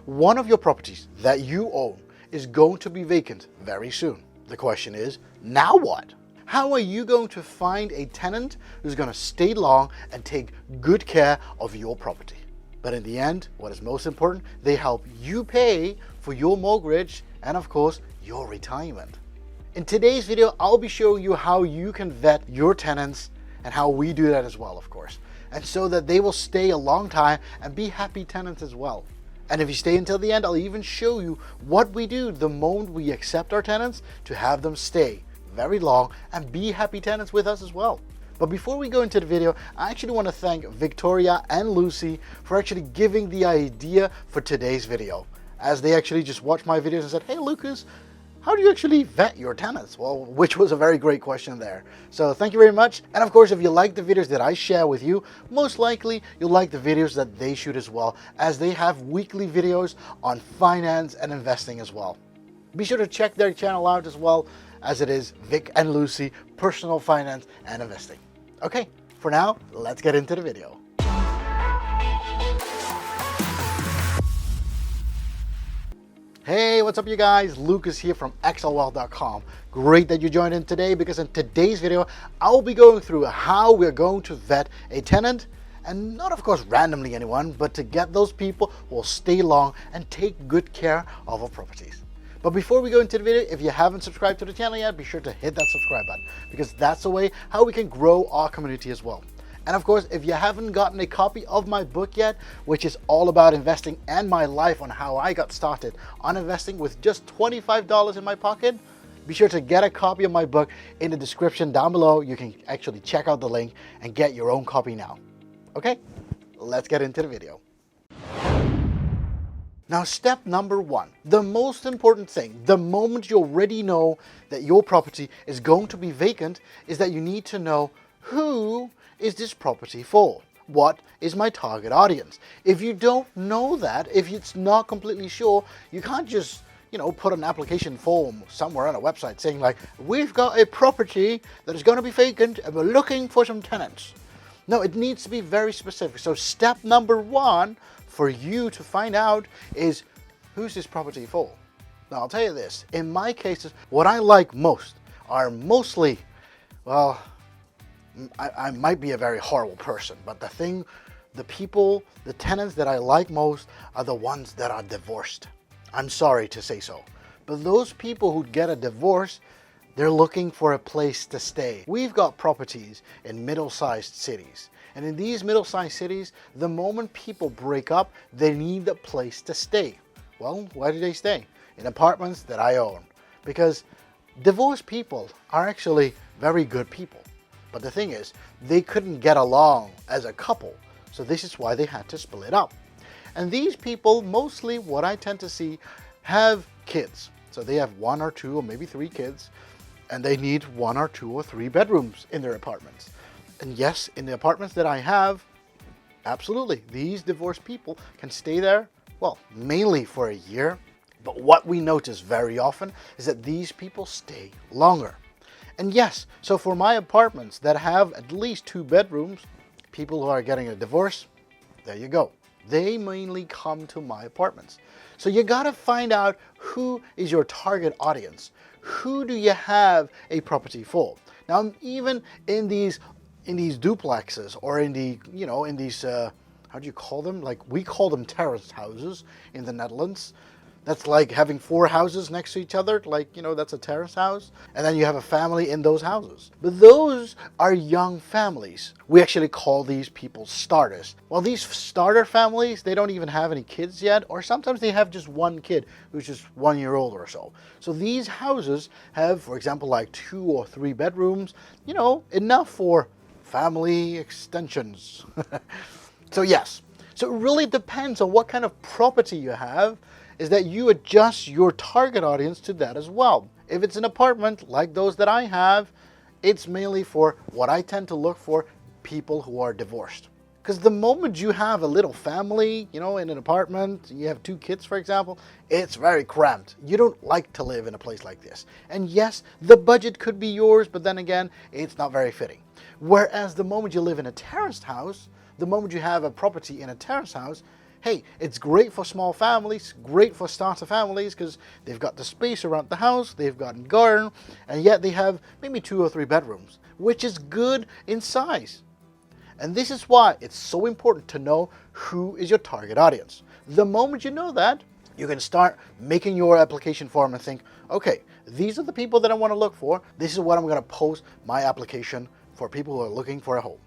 one of your properties that you own is going to be vacant very soon. The question is, now what? How are you going to find a tenant who's going to stay long and take good care of your property? But in the end, what is most important, they help you pay for your mortgage and of course, your retirement. In today's video, I'll be showing you how you can vet your tenants and how we do that as well, of course. And so that they will stay a long time and be happy tenants as well. And if you stay until the end, I'll even show you what we do the moment we accept our tenants to have them stay very long and be happy tenants with us as well. But before we go into the video, I actually want to thank Victoria and Lucy for actually giving the idea for today's video, as they actually just watched my videos and said, hey Lucas, how do you actually vet your tenants? Well, which was a very great question there. So thank you very much. And of course, if you like the videos that I share with you, most likely you'll like the videos that they shoot as well, as they have weekly videos on finance and investing as well. Be sure to check their channel out as well, as it is Vic and Lucy, Personal Finance and Investing. Okay, for now, let's get into the video. Hey, what's up you guys? Lucas here from excelwealth.com. Great that you joined in today, because in today's video, I'll be going through how we're going to vet a tenant, and not of course randomly anyone, but to get those people who will stay long and take good care of our properties. But before we go into the video, if you haven't subscribed to the channel yet, be sure to hit that subscribe button, because that's the way how we can grow our community as well. And of course, if you haven't gotten a copy of my book yet, which is all about investing and my life on how I got started on investing with just $25 in my pocket, be sure to get a copy of my book in the description down below. You can actually check out the link and get your own copy now. Okay, let's get into the video. Now, step number one, the most important thing, the moment you already know that your property is going to be vacant, is that you need to know who is this property for? What is my target audience? If you don't know that, if it's not completely sure, you can't just, put an application form somewhere on a website saying like, we've got a property that is going to be vacant and we're looking for some tenants. No, it needs to be very specific. So step number one for you to find out is, who's this property for? Now, I'll tell you this, in my cases, what I like most are mostly, well, I might be a very horrible person, but the tenants that I like most are the ones that are divorced. I'm sorry to say so, but those people who get a divorce, they're looking for a place to stay. We've got properties in middle-sized cities, and in these middle-sized cities, the moment people break up, they need a place to stay. Well, where do they stay? In apartments that I own, because divorced people are actually very good people. But the thing is, they couldn't get along as a couple, so this is why they had to split up. And these people, mostly what I tend to see, have kids. So they have 1 or 2 or maybe 3 kids, and they need 1 or 2 or 3 bedrooms in their apartments. And yes, in the apartments that I have, absolutely, these divorced people can stay there, well, mainly for a year. But what we notice very often is that these people stay longer. And yes, so for my apartments that have at least 2 bedrooms, people who are getting a divorce, there you go. They mainly come to my apartments. So you gotta find out who is your target audience. Who do you have a property for? Now, even in these duplexes or in these, how do you call them? Like, we call them terraced houses in the Netherlands. That's like having 4 houses next to each other, like, that's a terrace house. And then you have a family in those houses. But those are young families. We actually call these people starters. Well, these starter families, they don't even have any kids yet, or sometimes they have just 1 kid who's just 1 year old or so. So these houses have, for example, like 2 or 3 bedrooms, enough for family extensions. So yes, so it really depends on what kind of property you have, is that you adjust your target audience to that as well. If it's an apartment like those that I have, it's mainly for what I tend to look for, people who are divorced. Because the moment you have a little family, in an apartment, you have 2 kids, for example, it's very cramped. You don't like to live in a place like this. And yes, the budget could be yours, but then again, it's not very fitting. Whereas the moment you live in a terraced house, the moment you have a property in a terrace house, hey, it's great for small families, great for starter families because they've got the space around the house, they've got a garden, and yet they have maybe 2 or 3 bedrooms, which is good in size. And this is why it's so important to know who is your target audience. The moment you know that, you can start making your application form and think, okay, these are the people that I want to look for. This is what I'm going to post my application for people who are looking for a home.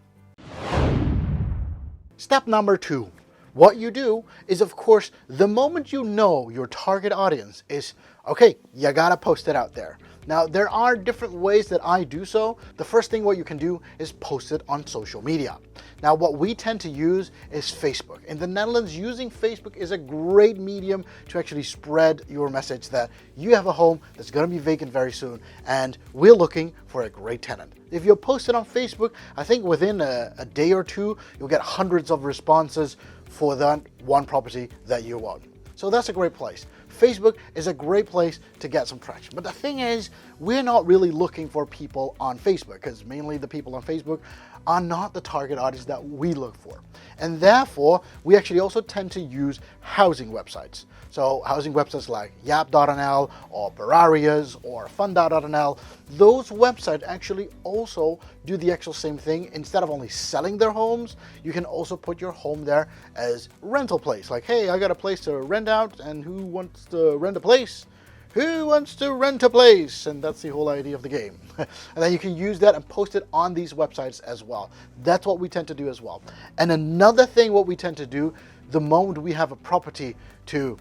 Step number 2. What you do is, of course, the moment you know your target audience is, okay, you gotta post it out there. Now, there are different ways that I do so. The first thing what you can do is post it on social media. Now, what we tend to use is Facebook. In the Netherlands, using Facebook is a great medium to actually spread your message that you have a home that's gonna be vacant very soon, and we're looking for a great tenant. If you post it on Facebook, I think within a day or two, you'll get hundreds of responses for that one property that you want. So that's a great place. Facebook is a great place to get some traction. But the thing is, we're not really looking for people on Facebook because mainly the people on Facebook are not the target audience that we look for. And therefore, we actually also tend to use housing websites. So housing websites like yap.nl or Bararias or fund.nl, those websites actually also do the actual same thing. Instead of only selling their homes, you can also put your home there as rental place. Like, hey, I got a place to rent out, and who wants to rent a place? Who wants to rent a place? And that's the whole idea of the game. And then you can use that and post it on these websites as well. That's what we tend to do as well. And another thing what we tend to do, the moment we have a property to,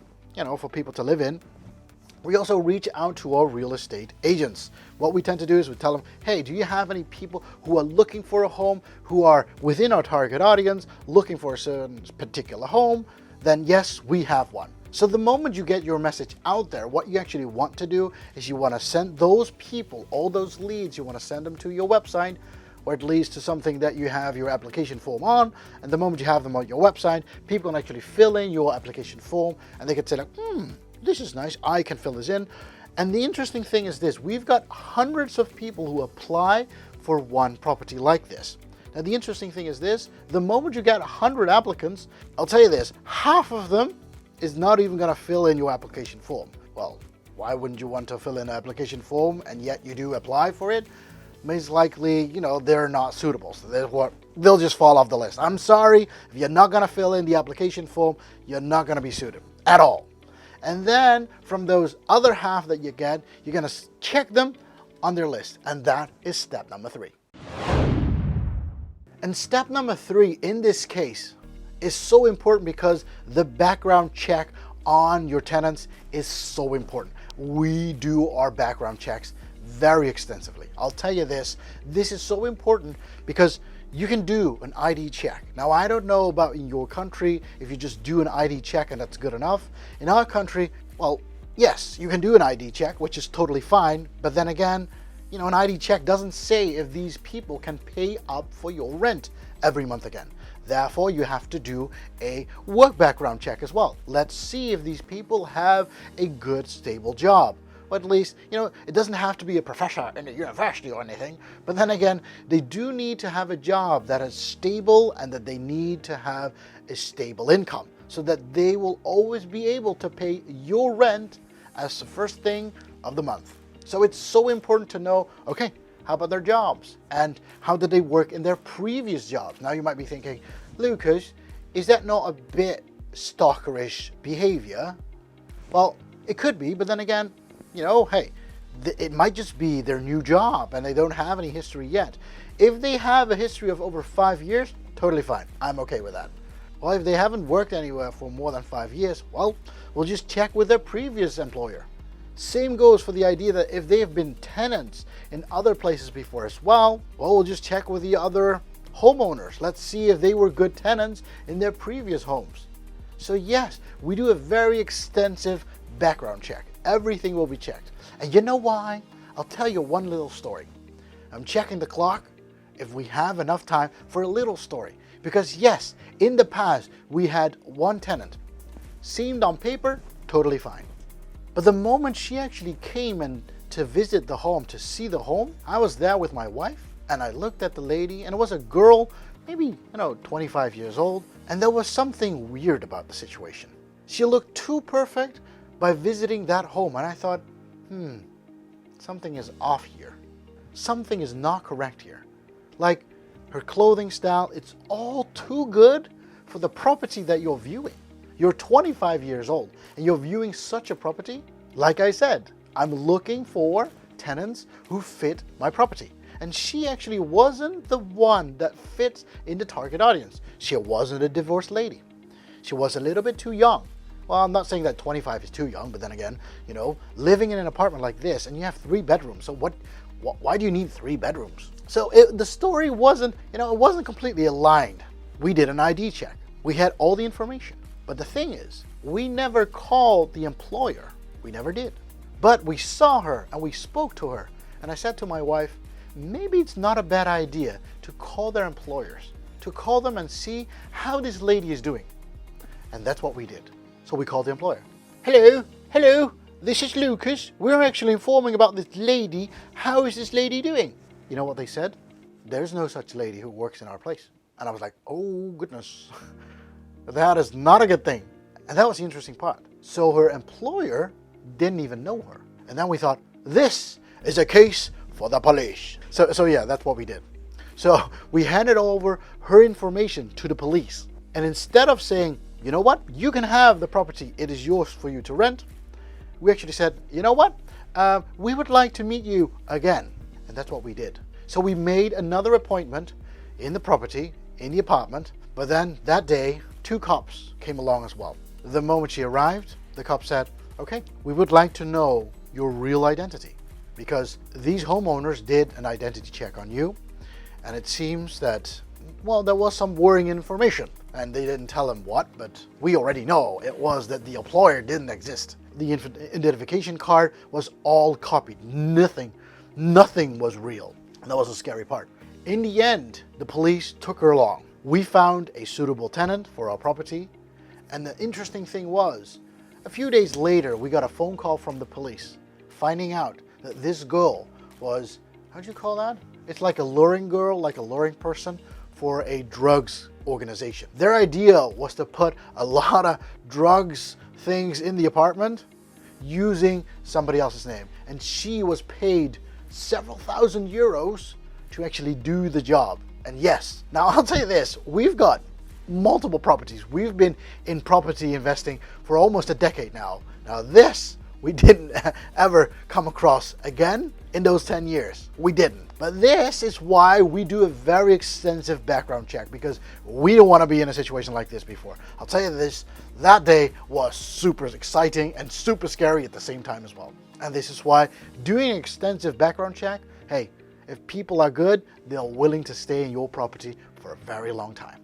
for people to live in, we also reach out to our real estate agents. What we tend to do is we tell them, hey, do you have any people who are looking for a home, who are within our target audience, looking for a certain particular home? Then yes, we have one. So the moment you get your message out there, what you actually want to do is you want to send those people, all those leads, you want to send them to your website, or at least to something that you have your application form on. And the moment you have them on your website, people can actually fill in your application form and they can say like, this is nice, I can fill this in. And the interesting thing is this, we've got hundreds of people who apply for one property like this. Now the interesting thing is this, the moment you get 100 applicants, I'll tell you this, half of them is not even going to fill in your application form. Well, why wouldn't you want to fill in an application form and yet you do apply for it? Most likely, they're not suitable. So they'll just fall off the list. I'm sorry, if you're not going to fill in the application form, you're not going to be suited at all. And then from those other half that you get, you're going to check them on their list. And that is step number 3. And step number 3 in this case is so important because the background check on your tenants is so important. We do our background checks very extensively. I'll tell you this is so important because you can do an ID check. Now, I don't know about in your country if you just do an ID check and that's good enough. In our country, well, yes, you can do an ID check, which is totally fine. But then again, an ID check doesn't say if these people can pay up for your rent every month again. Therefore, you have to do a work background check as well. Let's see if these people have a good, stable job. Or at least, it doesn't have to be a professor in a university or anything. But then again, they do need to have a job that is stable and that they need to have a stable income so that they will always be able to pay your rent as the first thing of the month. So it's so important to know, okay, how about their jobs? And how did they work in their previous jobs? Now you might be thinking, Lukas, is that not a bit stalkerish behavior? Well, it could be, but then again, hey, it might just be their new job and they don't have any history yet. If they have a history of over 5 years, totally fine. I'm okay with that. Well, if they haven't worked anywhere for more than 5 years, well, we'll just check with their previous employer. Same goes for the idea that if they have been tenants in other places before as well, we'll just check with the other homeowners. Let's see if they were good tenants in their previous homes. So yes, we do a very extensive background check. Everything will be checked. And you know why? I'll tell you one little story. I'm checking the clock if we have enough time for a little story. Because yes, in the past, we had one tenant. Seemed on paper, totally fine. But the moment she actually came in to visit the home, to see the home, I was there with my wife and I looked at the lady and it was a girl, maybe, 25 years old. And there was something weird about the situation. She looked too perfect by visiting that home. And I thought, something is off here. Something is not correct here. Like her clothing style, it's all too good for the property that you're viewing. You're 25 years old and you're viewing such a property. Like I said, I'm looking for tenants who fit my property. And she actually wasn't the one that fits in the target audience. She wasn't a divorced lady. She was a little bit too young. Well, I'm not saying that 25 is too young, but then again, living in an apartment like this and you have 3 bedrooms. So why do you need 3 bedrooms? So the story wasn't, it wasn't completely aligned. We did an ID check. We had all the information. But the thing is, we never called the employer. We never did. But we saw her and we spoke to her. And I said to my wife, maybe it's not a bad idea to call their employers, to call them and see how this lady is doing. And that's what we did. So we called the employer. Hello, this is Lukas. We're actually informing about this lady. How is this lady doing? You know what they said? There's no such lady who works in our place. And I was like, oh goodness, that is not a good thing. And that was the interesting part. So her employer didn't even know her. And then we thought, this is a case for the police. So yeah, that's what we did. So we handed over her information to the police. And instead of saying, you know what, you can have the property, it is yours for you to rent, we actually said, you know what, we would like to meet you again. And that's what we did. So we made another appointment in the property, in the apartment. But then that day, 2 cops came along as well. The moment she arrived, the cop said, okay, we would like to know your real identity, because these homeowners did an identity check on you. And it seems that, well, there was some worrying information. And they didn't tell him what, but we already know it was that the employer didn't exist. The identification card was all copied. Nothing was real. And that was the scary part. In the end, the police took her along. We found a suitable tenant for our property. And the interesting thing was, a few days later, we got a phone call from the police finding out that this girl was, how'd you call that? It's like a luring girl, like a luring person for a drugs organization. Their idea was to put a lot of drugs things in the apartment using somebody else's name. And she was paid several thousand euros to actually do the job. And yes, now I'll tell you this, we've got multiple properties. We've been in property investing for almost a decade now. Now this, we didn't ever come across again in those 10 years. We didn't. But this is why we do a very extensive background check, because we don't want to be in a situation like this before. I'll tell you this, that day was super exciting and super scary at the same time as well. And this is why doing an extensive background check, hey, if people are good, they're willing to stay in your property for a very long time.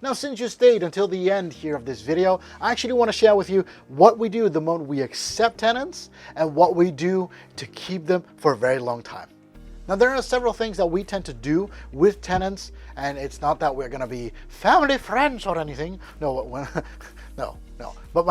Now, since you stayed until the end here of this video, I actually want to share with you what we do the moment we accept tenants and what we do to keep them for a very long time. Now, there are several things that we tend to do with tenants, and it's not that we're going to be family friends or anything. No, no. But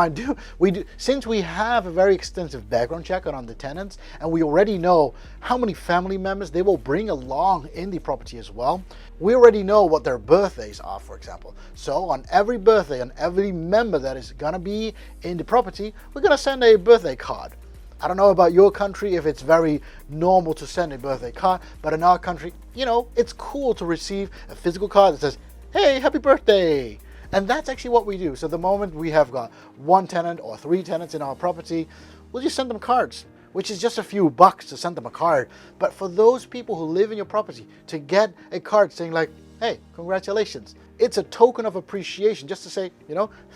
we do, since we have a very extensive background check on the tenants, and we already know how many family members they will bring along in the property as well. We already know what their birthdays are, for example. So on every birthday, on every member that is going to be in the property, we're going to send a birthday card. I don't know about your country if it's very normal to send a birthday card, but in our country, it's cool to receive a physical card that says, hey, happy birthday. And that's actually what we do. So the moment we have got 1 tenant or 3 tenants in our property, we'll just send them cards, which is just a few bucks to send them a card. But for those people who live in your property, to get a card saying like, hey, congratulations. It's a token of appreciation, just to say,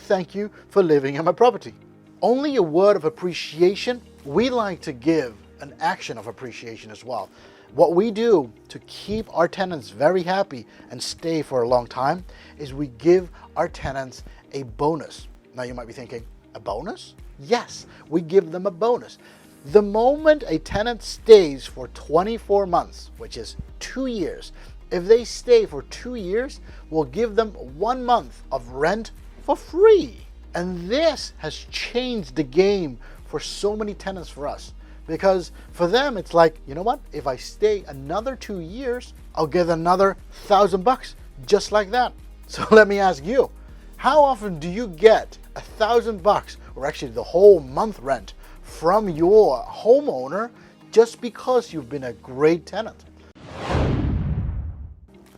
thank you for living in my property. Only a word of appreciation. We like to give an action of appreciation as well. What we do to keep our tenants very happy and stay for a long time is we give our tenants a bonus. Now you might be thinking, a bonus? Yes, we give them a bonus. The moment a tenant stays for 24 months, which is 2 years, if they stay for 2 years, we'll give them 1 month of rent for free. And this has changed the game for so many tenants for us. Because for them, it's like, you know what? If I stay another 2 years, I'll get another $1,000 just like that. So let me ask you, how often do you get $1,000 or actually the whole month rent from your homeowner just because you've been a great tenant?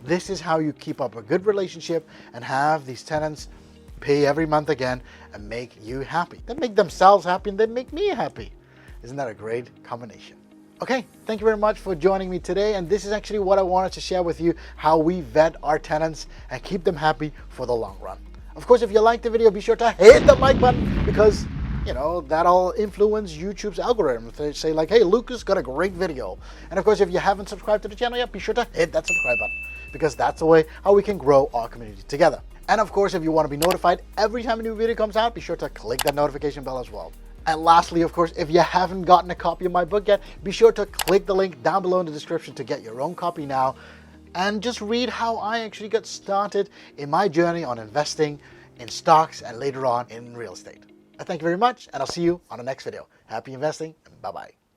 This is how you keep up a good relationship and have these tenants pay every month again and make you happy. They make themselves happy and they make me happy. Isn't that a great combination? Okay, thank you very much for joining me today. And this is actually what I wanted to share with you, how we vet our tenants and keep them happy for the long run. Of course, if you liked the video, be sure to hit the like button because, you know, that'll influence YouTube's algorithm. They say like, hey, Lukas got a great video. And of course, if you haven't subscribed to the channel yet, be sure to hit that subscribe button because that's the way how we can grow our community together. And of course, if you want to be notified every time a new video comes out, be sure to click that notification bell as well. And lastly, of course, if you haven't gotten a copy of my book yet, be sure to click the link down below in the description to get your own copy now and just read how I actually got started in my journey on investing in stocks and later on in real estate. Thank you very much, and I'll see you on the next video. Happy investing, and bye-bye.